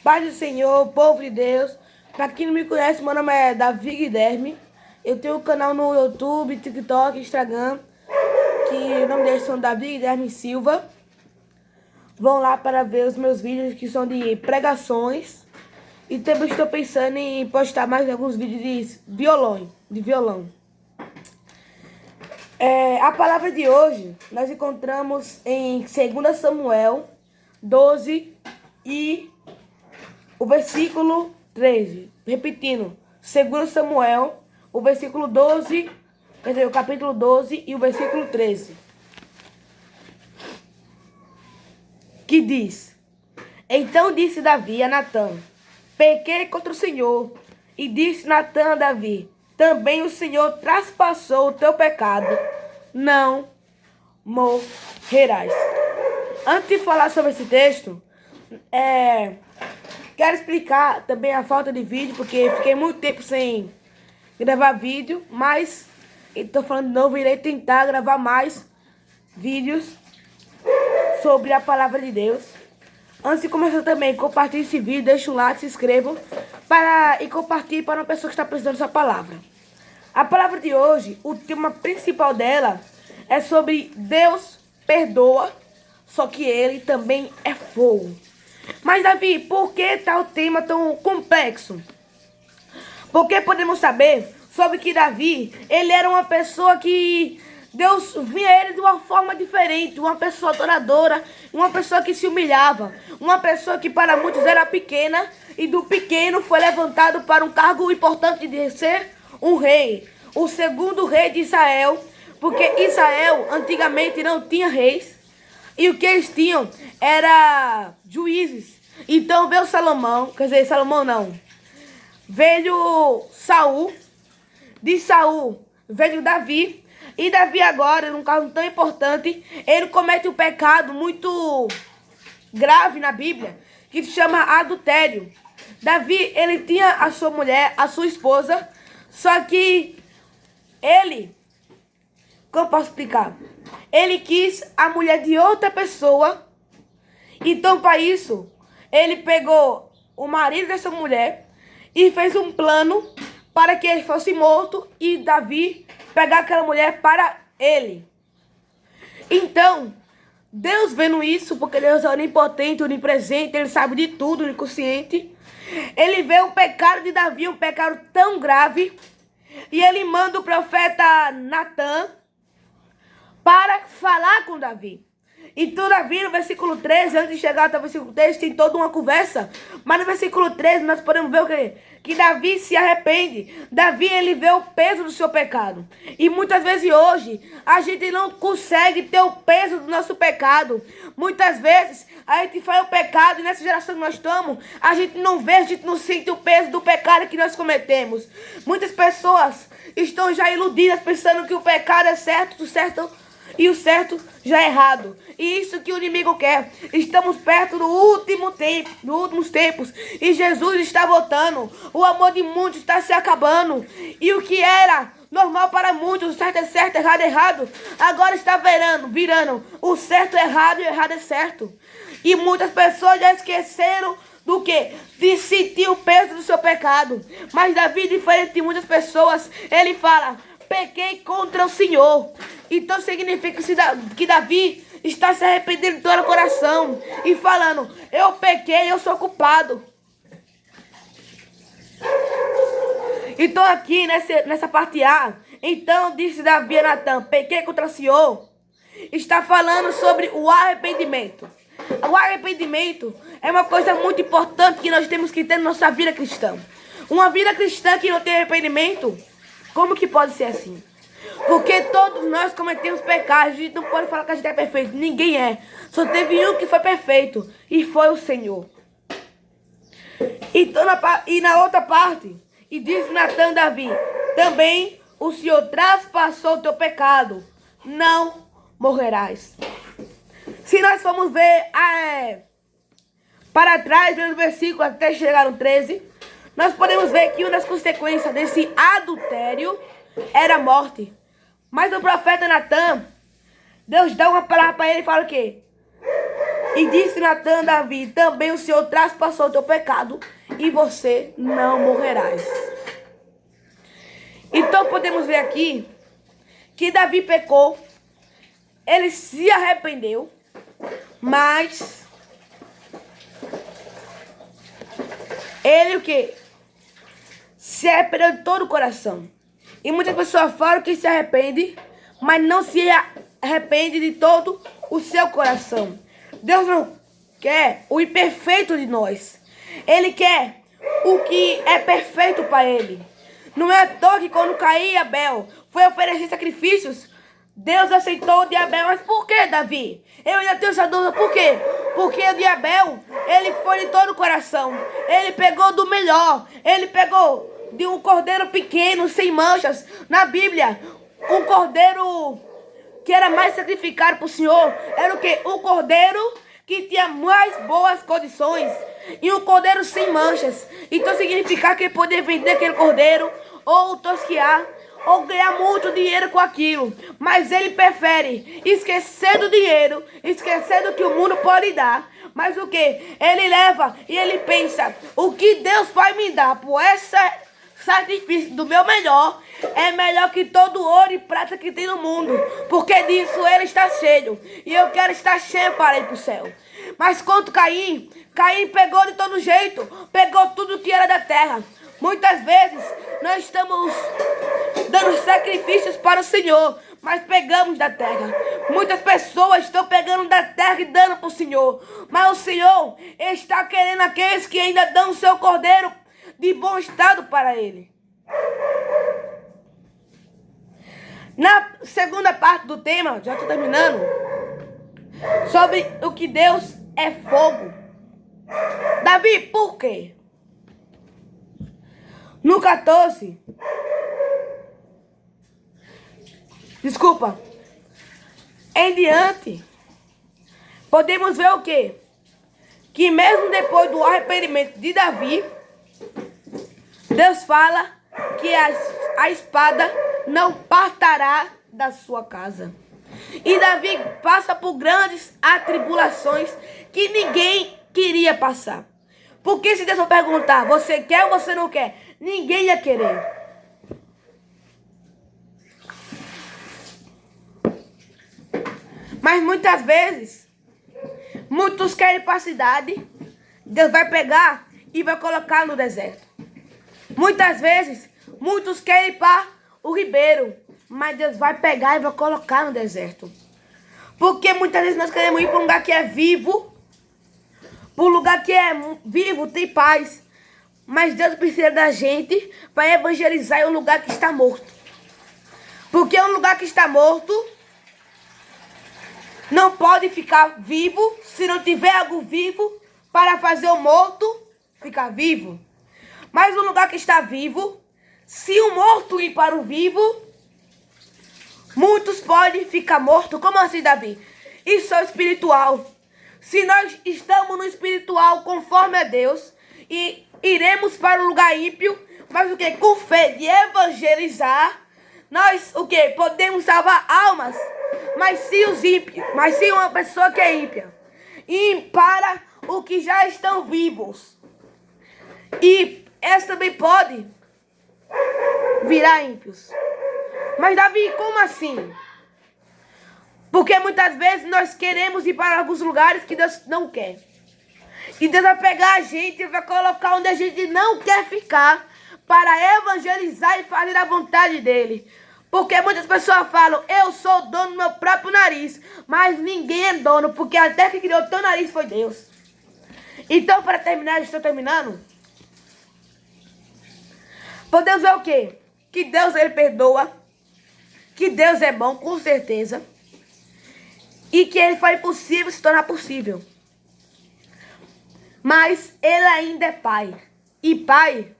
Paz do Senhor, povo de Deus. Para quem não me conhece, meu nome é Davi Guilherme. Eu tenho um canal no YouTube, TikTok, Instagram, que o nome deles são Davi Guilherme Silva. Vão lá para ver os meus vídeos que são de pregações. E também estou pensando em postar mais alguns vídeos de violão. A palavra de hoje nós encontramos em 2 Samuel 12 e o versículo 13. Repetindo, 2 Samuel, o versículo 12, quer dizer, o capítulo 12 e o versículo 13. Que diz: Então disse Davi a Natã: Pequei contra o Senhor. E disse Natã a Davi: Também o Senhor traspassou o teu pecado, não morrerás. Antes de falar sobre esse texto, quero explicar também a falta de vídeo, porque fiquei muito tempo sem gravar vídeo, mas estou falando de novo, irei tentar gravar mais vídeos sobre a palavra de Deus. Antes de começar também, compartilhe esse vídeo, deixe um like, se inscrevam e compartilhe para uma pessoa que está precisando dessa palavra. A palavra de hoje, o tema principal dela é sobre Deus perdoa, só que Ele também é fogo. Mas Davi, por que tal tema tão complexo? Porque podemos saber sobre que Davi, ele era uma pessoa que Deus via ele de uma forma diferente, uma pessoa adoradora, uma pessoa que se humilhava, uma pessoa que para muitos era pequena e do pequeno foi levantado para um cargo importante de ser um rei, o segundo rei de Israel, porque Israel antigamente não tinha reis e o que eles tinham era juízes. Então veio Salomão, quer dizer, Salomão não, veio Saul, de Saul veio Davi. E Davi agora, num caso tão importante, ele comete um pecado muito grave na Bíblia, que se chama adultério. Davi, ele tinha a sua mulher, a sua esposa, só que ele, como posso explicar? Ele quis a mulher de outra pessoa, então para isso, ele pegou o marido dessa mulher e fez um plano para que ele fosse morto e Davi pegar aquela mulher para ele. Então, Deus vendo isso, porque Deus é onipotente, onipresente, Ele sabe de tudo, onisciente. Ele vê o pecado de Davi, um pecado tão grave, e ele manda o profeta Natã para falar com Davi. Então Davi, no versículo 13, antes de chegar até o versículo 13, tem toda uma conversa. Mas no versículo 13 nós podemos ver o quê? Que Davi se arrepende. Davi, ele vê o peso do seu pecado. E muitas vezes hoje, a gente não consegue ter o peso do nosso pecado. Muitas vezes, a gente faz o pecado e nessa geração que nós estamos, a gente não vê, a gente não sente o peso do pecado que nós cometemos. Muitas pessoas estão já iludidas, pensando que o pecado é certo, e o certo já é errado. E isso que o inimigo quer. Estamos perto do último tempo, dos últimos tempos. E Jesus está voltando. O amor de muitos está se acabando. E o que era normal para muitos, o certo é certo, errado é errado, agora está virando. O certo é errado e o errado é certo. E muitas pessoas já esqueceram do que? De sentir o peso do seu pecado. Mas Davi, diferente de muitas pessoas, ele fala: pequei contra o Senhor. Então significa que Davi está se arrependendo de todo o coração e falando: eu pequei, eu sou culpado. Então aqui nessa parte A, então disse Davi a Natã: pequei contra o Senhor. Está falando sobre o arrependimento. O arrependimento é uma coisa muito importante que nós temos que ter na nossa vida cristã. Uma vida cristã que não tem arrependimento, como que pode ser assim? Porque todos nós cometemos pecados. A gente não pode falar que a gente é perfeito. Ninguém é. Só teve um que foi perfeito, e foi o Senhor. Então, na outra parte, e disse Natã a Davi: também o Senhor traspassou o teu pecado, não morrerás. Se nós formos ver para trás, no versículo até chegar no 13, nós podemos ver que uma das consequências desse adultério era a morte. Mas o profeta Natã, Deus dá uma palavra para ele e fala o quê? E disse Natã a Davi: também o Senhor traspassou o teu pecado, e você não morrerás. Então podemos ver aqui que Davi pecou, ele se arrependeu, mas ele o quê? Se arrependeu de todo o coração. E muitas pessoas falam que se arrepende, mas não se arrepende de todo o seu coração. Deus não quer o imperfeito de nós. Ele quer o que é perfeito para ele. Não é à toa que quando Caim e Abel foi oferecer sacrifícios, Deus aceitou o de Abel. Mas por que, Davi? Eu ainda tenho essa dúvida. Por quê? Porque o de Abel, ele foi de todo o coração. Ele pegou do melhor. Ele pegou de um cordeiro pequeno, sem manchas. Na Bíblia, um cordeiro que era mais sacrificado para o Senhor era o quê? Um cordeiro que tinha mais boas condições. E um cordeiro sem manchas. Então significa que ele poderia vender aquele cordeiro, ou tosquear, ou ganhar muito dinheiro com aquilo. Mas ele prefere esquecer do dinheiro, esquecer do que o mundo pode dar. Mas o que? Ele leva e ele pensa: o que Deus vai me dar por esse sacrifício do meu melhor é melhor que todo ouro e prata que tem no mundo, porque disso ele está cheio, e eu quero estar cheio para ir para o céu. Mas quanto Caim pegou de todo jeito, pegou tudo que era da terra. Muitas vezes nós estamos dando sacrifícios para o Senhor, mas pegamos da terra. Muitas pessoas estão pegando da terra e dando para o Senhor, mas o Senhor está querendo aqueles que ainda dão o seu cordeiro de bom estado para ele. Na segunda parte do tema, já estou terminando, sobre o que Deus é fogo. Davi, por quê? No 14, em diante, podemos ver o quê? Que mesmo depois do arrependimento de Davi, Deus fala que a espada não partirá da sua casa. E Davi passa por grandes atribulações que ninguém queria passar. Porque se Deus for perguntar, você quer ou você não quer? Ninguém ia querer. Mas muitas vezes, muitos querem ir para a cidade, Deus vai pegar e vai colocar no deserto. Muitas vezes, muitos querem ir para o ribeiro, mas Deus vai pegar e vai colocar no deserto. Porque muitas vezes nós queremos ir para um lugar que é vivo, para um lugar que é vivo, tem paz. Mas Deus precisa da gente para evangelizar em um lugar que está morto. Porque um lugar que está morto não pode ficar vivo se não tiver algo vivo para fazer o morto ficar vivo. Mas um lugar que está vivo, se o morto ir para o vivo, muitos podem ficar mortos. Como assim, Davi? Isso é espiritual. Se nós estamos no espiritual conforme a Deus e iremos para o lugar ímpio, mas o que? Com fé de evangelizar, nós o que? Podemos salvar almas. Mas se os ímpios, mas se uma pessoa que é ímpia, e para os que já estão vivos, e essa também pode virar ímpios. Mas Davi, como assim? Porque muitas vezes nós queremos ir para alguns lugares que Deus não quer. E Deus vai pegar a gente e vai colocar onde a gente não quer ficar para evangelizar e fazer a vontade dele. Porque muitas pessoas falam, eu sou dono do meu próprio nariz. Mas ninguém é dono, porque até que criou o teu nariz foi Deus. Então, para terminar, eu estou terminando. Podemos ver o quê? Que Deus, ele perdoa. Que Deus é bom, com certeza. E que ele foi impossível se tornar possível. Mas ele ainda é pai. E pai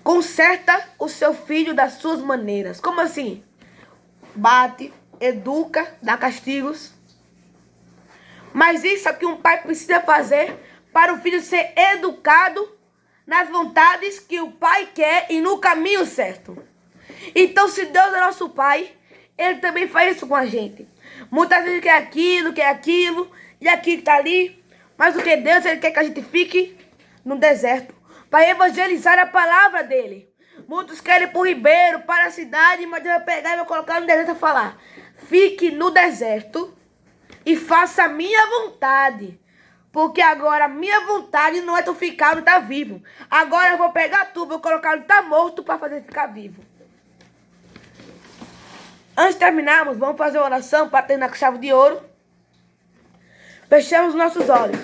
conserta o seu filho das suas maneiras. Como assim? Bate, educa, dá castigos. Mas isso é o que um pai precisa fazer para o filho ser educado nas vontades que o pai quer e no caminho certo. Então, se Deus é nosso pai, ele também faz isso com a gente. Muitas vezes quer aquilo, e aquilo tá ali. Mas o que Deus, Ele quer que a gente fique no deserto para evangelizar a palavra dEle. Muitos querem ir para o ribeiro, para a cidade, mas Deus vai pegar e vai colocar no deserto e falar: fique no deserto e faça a minha vontade. Porque agora a minha vontade não é tu ficar onde tá vivo. Agora eu vou pegar tu, vou colocar onde tá morto para fazer ficar vivo. Antes de terminarmos, vamos fazer uma oração para terminar com chave de ouro. Fechamos nossos olhos.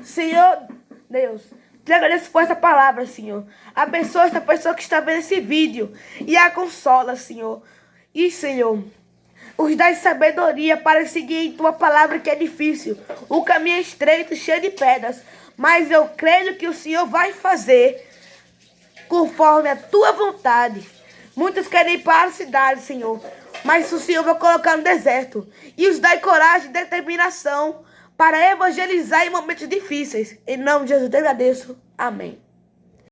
Senhor Deus, te agradeço por essa palavra, Senhor. Abençoa essa pessoa que está vendo esse vídeo e a consola, Senhor. E, Senhor, os dá sabedoria para seguir tua palavra, que é difícil. O caminho é estreito, cheio de pedras. Mas eu creio que o Senhor vai fazer conforme a tua vontade. Muitos querem ir para a cidade, Senhor, mas o Senhor vai colocar no deserto. E os dá coragem e determinação para evangelizar em momentos difíceis. Em nome de Jesus, eu te agradeço. Amém.